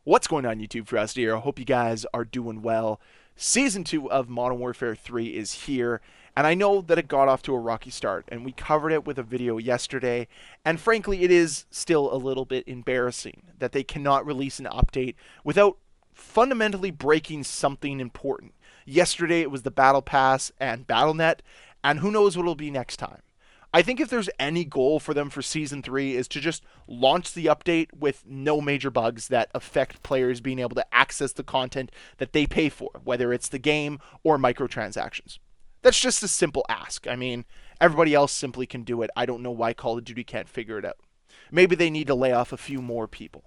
What's going on, YouTube? Ferocity here. I hope you guys are doing well. Season 2 of Modern Warfare 3 is here, and I know that it got off to a rocky start, and we covered it with a video yesterday, and frankly, it is still a little bit embarrassing that they cannot release an update without fundamentally breaking something important. Yesterday, it was the Battle Pass and BattleNet, and who knows what it'll be next time. I think if there's any goal for them for Season 3 is to just launch the update with no major bugs that affect players being able to access the content that they pay for, whether it's the game or microtransactions. That's just a simple ask. I mean, everybody else simply can do it. I don't know why Call of Duty can't figure it out. Maybe they need to lay off a few more people.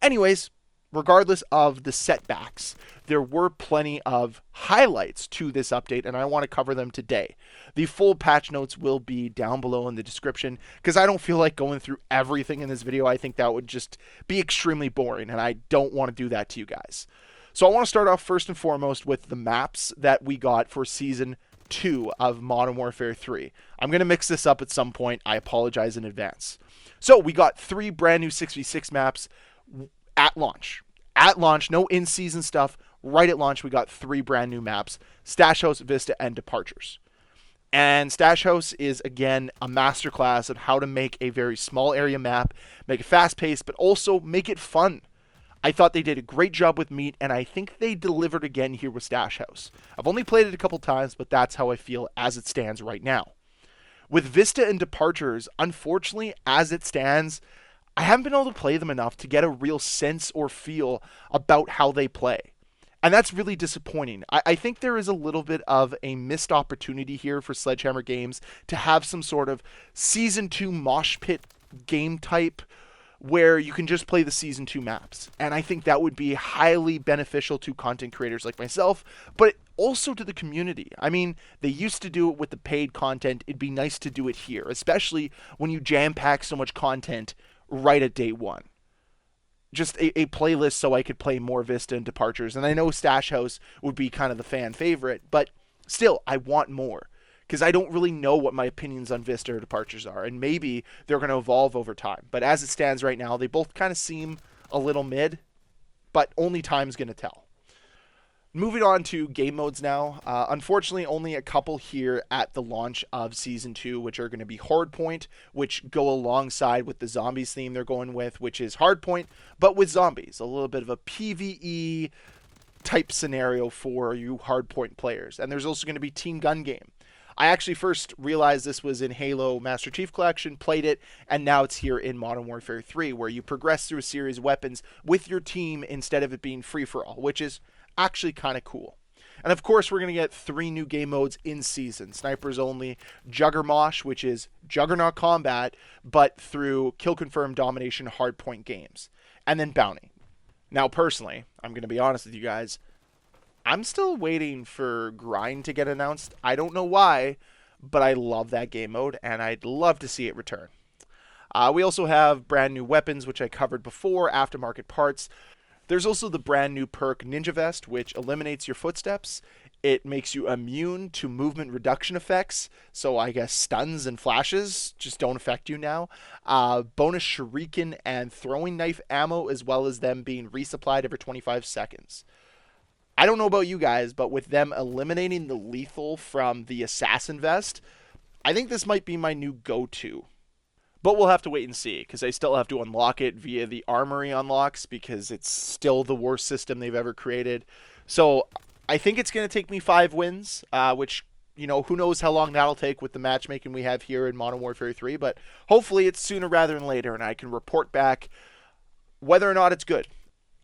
Anyways, regardless of the setbacks, there were plenty of highlights to this update, and I want to cover them today. The full patch notes will be down below in the description, because I don't feel like going through everything in this video. I think that would just be extremely boring, and I don't want to do that to you guys. So I want to start off first and foremost with the maps that we got for Season 2 of Modern Warfare 3. I'm going to mix this up at some point. I apologize in advance. So we got 3 brand new 6v6 maps at launch. At launch, no in-season stuff. Right at launch, we got 3 brand new maps: Stash House, Vista, and Departures. And Stash House is, again, a masterclass of how to make a very small area map, make it fast-paced, but also make it fun. I thought they did a great job with Meat, and I think they delivered again here with Stash House. I've only played it a couple times, but that's how I feel as it stands right now. With Vista and Departures, unfortunately, as it stands, I haven't been able to play them enough to get a real sense or feel about how they play. And that's really disappointing. I think there is a little bit of a missed opportunity here for Sledgehammer Games to have some sort of Season 2 mosh pit game type where you can just play the Season 2 maps. And I think that would be highly beneficial to content creators like myself, but also to the community. I mean, they used to do it with the paid content. It'd be nice to do it here, especially when you jam-pack so much content right at day one. Just a playlist so I could play more Vista and Departures. And I know Stash House would be kind of the fan favorite, but still, I want more. Because I don't really know what my opinions on Vista or Departures are. And maybe they're going to evolve over time. But as it stands right now, they both kind of seem a little mid. But only time's going to tell. Moving on to game modes now. Unfortunately, only a couple here at the launch of Season 2, which are going to be Hardpoint, which go alongside with the zombies theme they're going with, which is Hardpoint, but with zombies. A little bit of a PvE type scenario for you Hardpoint players. And there's also going to be Team Gun Game. I actually first realized this was in Halo Master Chief Collection, played it, and now it's here in Modern Warfare 3, where you progress through a series of weapons with your team instead of it being free-for-all, which is actually kind of cool. And of course, we're going to get 3 new game modes in season. Snipers only, Juggermosh, which is Juggernaut combat, but through kill confirm domination hardpoint games. And then Bounty. Now, personally, I'm going to be honest with you guys, I'm still waiting for Grind to get announced. I don't know why, but I love that game mode, and I'd love to see it return. We also have brand new weapons, which I covered before, aftermarket parts. There's also the brand new perk Ninja Vest, which eliminates your footsteps. It makes you immune to movement reduction effects, so I guess stuns and flashes just don't affect you now. Bonus shuriken and throwing knife ammo, as well as them being resupplied every 25 seconds. I don't know about you guys, but with them eliminating the lethal from the assassin vest, I think this might be my new go-to. But we'll have to wait and see, because I still have to unlock it via the armory unlocks, because it's still the worst system they've ever created. So I think it's going to take me 5 wins, which, you know, who knows how long that'll take with the matchmaking we have here in Modern Warfare 3. But hopefully it's sooner rather than later, and I can report back whether or not it's good.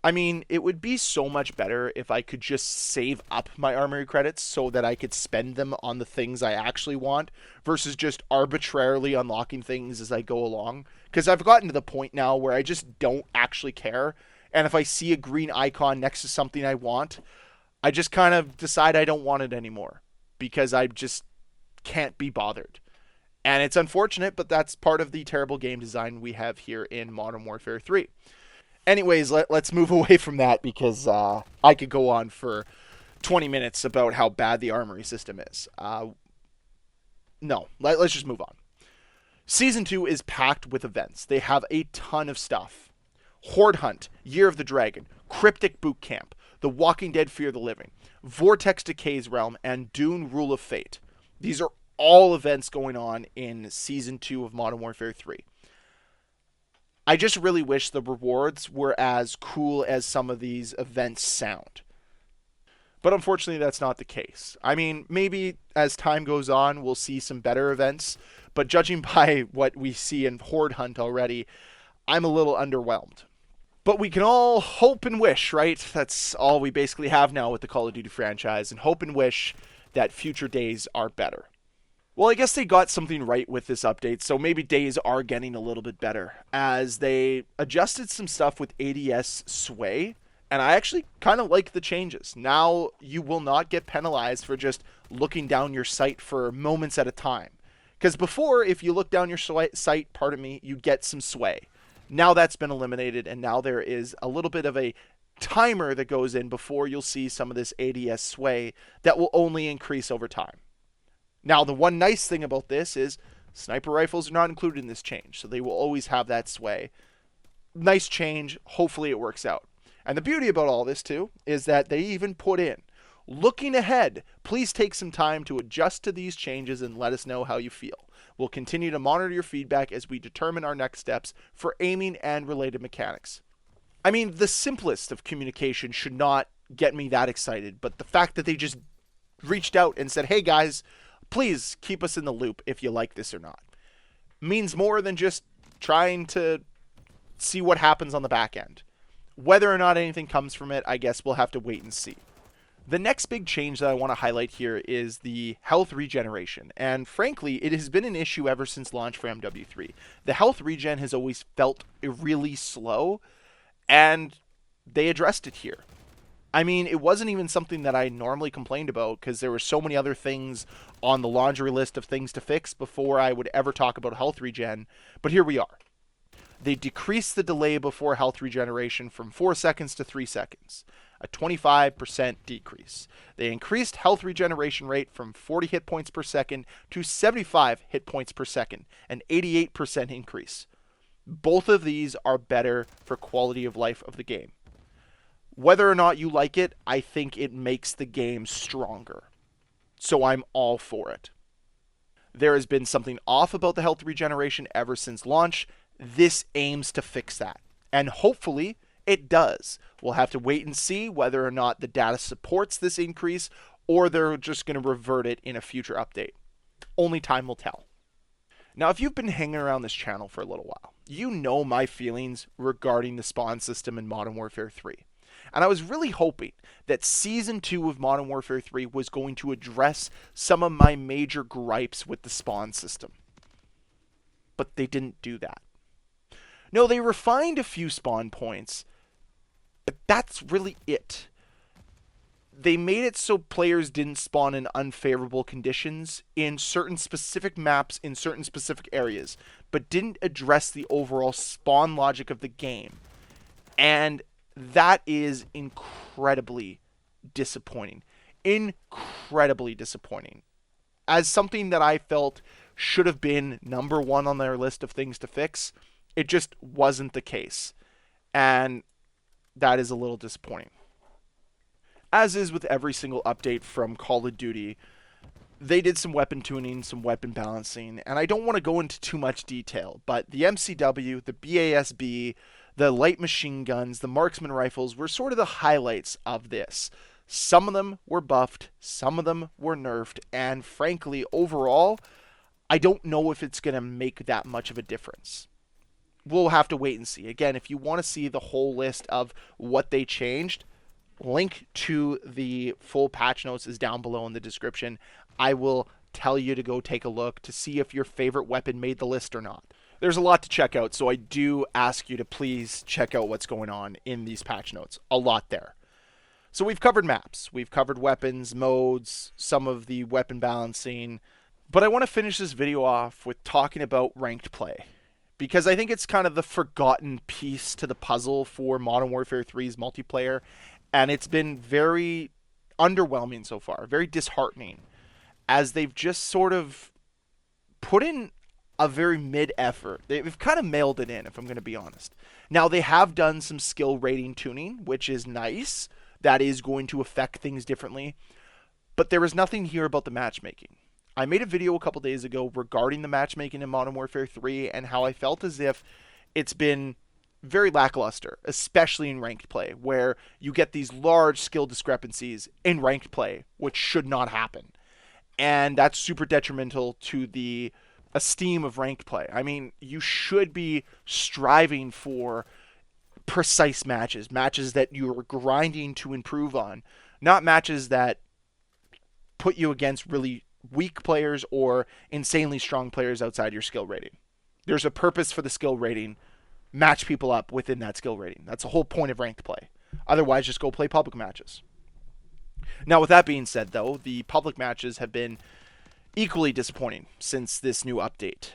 I mean, it would be so much better if I could just save up my armory credits so that I could spend them on the things I actually want versus just arbitrarily unlocking things as I go along. Because I've gotten to the point now where I just don't actually care. And if I see a green icon next to something I want, I just kind of decide I don't want it anymore because I just can't be bothered. And it's unfortunate, but that's part of the terrible game design we have here in Modern Warfare 3. Anyways, let's move away from that because I could go on for 20 minutes about how bad the armory system is. No, let's just move on. Season 2 is packed with events. They have a ton of stuff. Horde Hunt, Year of the Dragon, Cryptic Boot Camp, The Walking Dead Fear the Living, Vortex Decay's Realm, and Dune Rule of Fate. These are all events going on in Season 2 of Modern Warfare 3. I just really wish the rewards were as cool as some of these events sound. But unfortunately, that's not the case. I mean, maybe as time goes on, we'll see some better events, but judging by what we see in Horde Hunt already, I'm a little underwhelmed. But we can all hope and wish, right? That's all we basically have now with the Call of Duty franchise, and hope and wish that future days are better. Well, I guess they got something right with this update, so maybe days are getting a little bit better, as they adjusted some stuff with ADS sway, and I actually kind of like the changes. Now you will not get penalized for just looking down your sight for moments at a time. Because before, if you look down your sight, you get some sway. Now that's been eliminated, and now there is a little bit of a timer that goes in before you'll see some of this ADS sway that will only increase over time. Now, the one nice thing about this is sniper rifles are not included in this change, so they will always have that sway. Nice change. Hopefully it works out. And the beauty about all this, too, is that they even put in, looking ahead, please take some time to adjust to these changes and let us know how you feel. We'll continue to monitor your feedback as we determine our next steps for aiming and related mechanics. I mean, the simplest of communication should not get me that excited, but the fact that they just reached out and said, hey guys, please keep us in the loop if you like this or not, means more than just trying to see what happens on the back end. Whether or not anything comes from it, I guess we'll have to wait and see. The next big change that I want to highlight here is the health regeneration, and frankly, it has been an issue ever since launch for MW3. The health regen has always felt really slow, and they addressed it here. I mean, it wasn't even something that I normally complained about because there were so many other things on the laundry list of things to fix before I would ever talk about health regen, but here we are. They decreased the delay before health regeneration from 4 seconds to 3 seconds, a 25% decrease. They increased health regeneration rate from 40 hit points per second to 75 hit points per second, an 88% increase. Both of these are better for quality of life of the game. Whether or not you like it, I think it makes the game stronger. So I'm all for it. There has been something off about the health regeneration ever since launch. This aims to fix that. And hopefully it does. We'll have to wait and see whether or not the data supports this increase or they're just going to revert it in a future update. Only time will tell. Now, if you've been hanging around this channel for a little while, you know my feelings regarding the spawn system in Modern Warfare 3. And I was really hoping that Season 2 of Modern Warfare 3 was going to address some of my major gripes with the spawn system. But they didn't do that. No, they refined a few spawn points, but that's really it. They made it so players didn't spawn in unfavorable conditions in certain specific maps in certain specific areas, but didn't address the overall spawn logic of the game. And that is incredibly disappointing. Incredibly disappointing. As something that I felt should have been number one on their list of things to fix, it just wasn't the case. And that is a little disappointing. As is with every single update from Call of Duty, they did some weapon tuning, some weapon balancing, and I don't want to go into too much detail, but the MCW, the BASB, the light machine guns, the marksman rifles were sort of the highlights of this. Some of them were buffed, some of them were nerfed, and frankly, overall, I don't know if it's going to make that much of a difference. We'll have to wait and see. Again, if you want to see the whole list of what they changed, link to the full patch notes is down below in the description. I will tell you to go take a look to see if your favorite weapon made the list or not. There's a lot to check out, so I do ask you to please check out what's going on in these patch notes. A lot there. So we've covered maps, we've covered weapons, modes, some of the weapon balancing, but I want to finish this video off with talking about ranked play, because I think it's kind of the forgotten piece to the puzzle for Modern Warfare 3's multiplayer, and it's been very underwhelming so far, very disheartening, as they've just sort of put in a very mid effort. They've kind of mailed it in, if I'm going to be honest. Now, they have done some skill rating tuning, which is nice. That is going to affect things differently. But there is nothing here about the matchmaking. I made a video a couple days ago regarding the matchmaking in Modern Warfare 3 and how I felt as if it's been very lackluster, especially in ranked play, where you get these large skill discrepancies in ranked play, which should not happen. And that's super detrimental to the esteem of ranked play. I mean, you should be striving for precise matches, matches that you're grinding to improve on, not matches that put you against really weak players or insanely strong players outside your skill rating. There's a purpose for the skill rating. Match people up within that skill rating. That's the whole point of ranked play. Otherwise, just go play public matches. Now, with that being said, though, the public matches have been equally disappointing since this new update.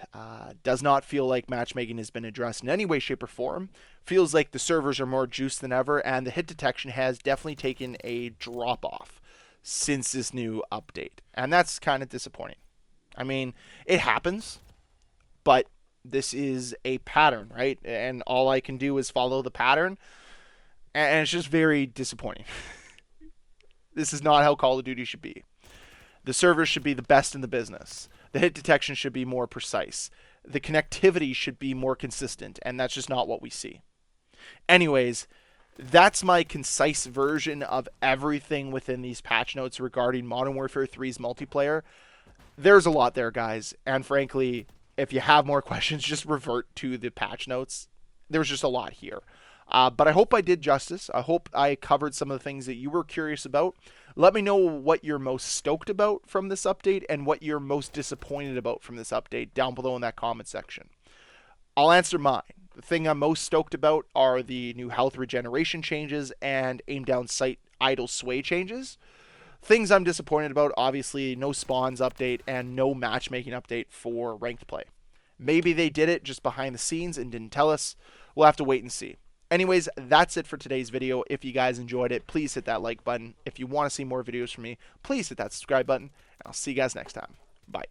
Does not feel like matchmaking has been addressed in any way, shape, or form. Feels like the servers are more juiced than ever, and the hit detection has definitely taken a drop off since this new update. And that's kind of disappointing. I mean, it happens, but this is a pattern, right? And all I can do is follow the pattern, and it's just very disappointing. This is not how Call of Duty should be. The servers should be the best in the business. The hit detection should be more precise. The connectivity should be more consistent, and that's just not what we see. Anyways, that's my concise version of everything within these patch notes regarding Modern Warfare 3's multiplayer. There's a lot there, guys, and frankly, if you have more questions, just revert to the patch notes. There's just a lot here. But I hope I did justice. I hope I covered some of the things that you were curious about. Let me know what you're most stoked about from this update and what you're most disappointed about from this update down below in that comment section. I'll answer mine. The thing I'm most stoked about are the new health regeneration changes and aim down sight idle sway changes. Things I'm disappointed about, obviously, no spawns update and no matchmaking update for ranked play. Maybe they did it just behind the scenes and didn't tell us. We'll have to wait and see. Anyways, that's it for today's video. If you guys enjoyed it, please hit that like button. If you want to see more videos from me, please hit that subscribe button. And I'll see you guys next time. Bye.